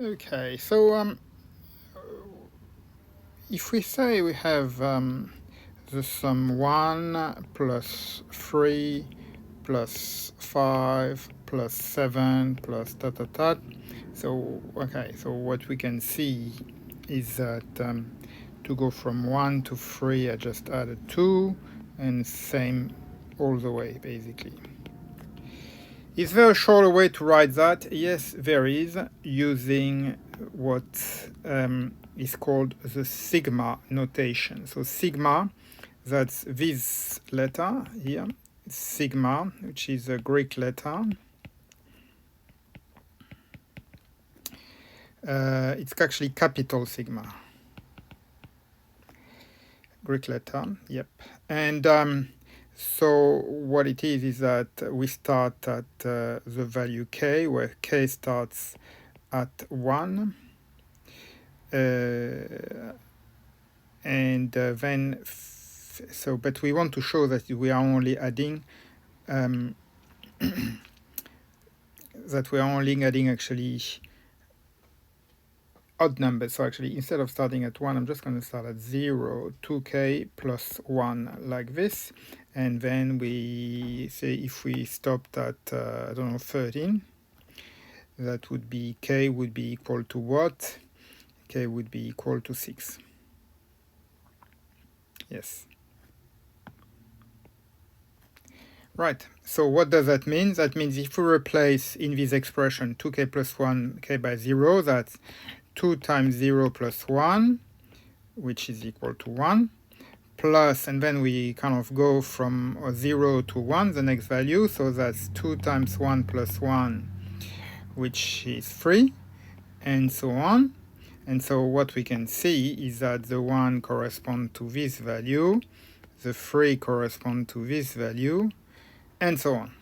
Okay, so if we say we have the sum 1 plus 3 plus 5 plus 7 plus dot dot dot. So, okay, so what we can see is that to go from 1 to 3, I just added 2, and same all the way, basically. Is there a shorter way to write that? Yes, there is, using what is called the sigma notation. So sigma, that's this letter here, sigma, which is a Greek letter. It's actually capital sigma. Greek letter, yep. And so what it is that we start at the value k, where k starts at 1. And then, but we want to show that we are only adding, actually odd numbers. So actually, instead of starting at 1, I'm just going to start at 0, 2k plus 1, like this. And then we say if we stopped at, I don't know, 13, that would be, k would be equal to what? K would be equal to 6. Yes. Right, so what does that mean? That means if we replace in this expression 2k plus 1k by 0, that's 2 times 0 plus 1, which is equal to 1, plus, and then we kind of go from 0 to 1, the next value, so that's 2 times 1 plus 1, which is 3, and so on. And so what we can see is that the 1 corresponds to this value, the 3 corresponds to this value, and so on.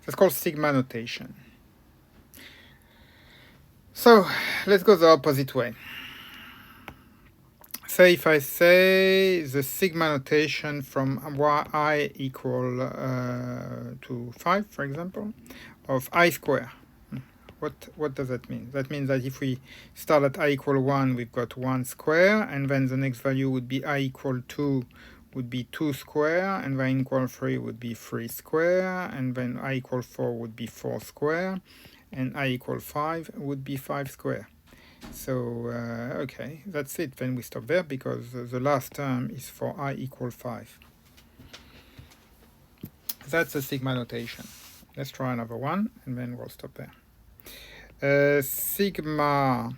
That's called sigma notation. So let's go the opposite way. So if I say the sigma notation from I equal to 5, for example, of I square, what does that mean? That means that if we start at I equal 1, we've got 1 square, and then the next value would be I equal 2, would be 2 square, and I equal 3 would be 3 square, and then I equal 4 would be 4 square, and I equal 5 would be 5 square. So, okay, that's it. Then we stop there because the last term is for I equal 5. That's a sigma notation. Let's try another one, and then we'll stop there. Sigma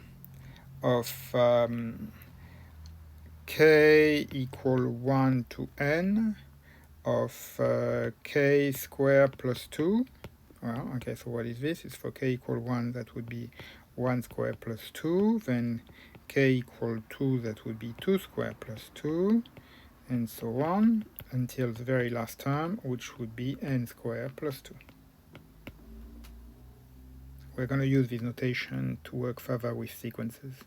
of k equal 1 to n of k squared plus 2. Well, okay, so what is this? It's for k equal 1, that would be 1 squared plus 2. Then k equal 2, that would be 2 squared plus 2, and so on, until the very last term, which would be n squared plus 2. We're going to use this notation to work further with sequences.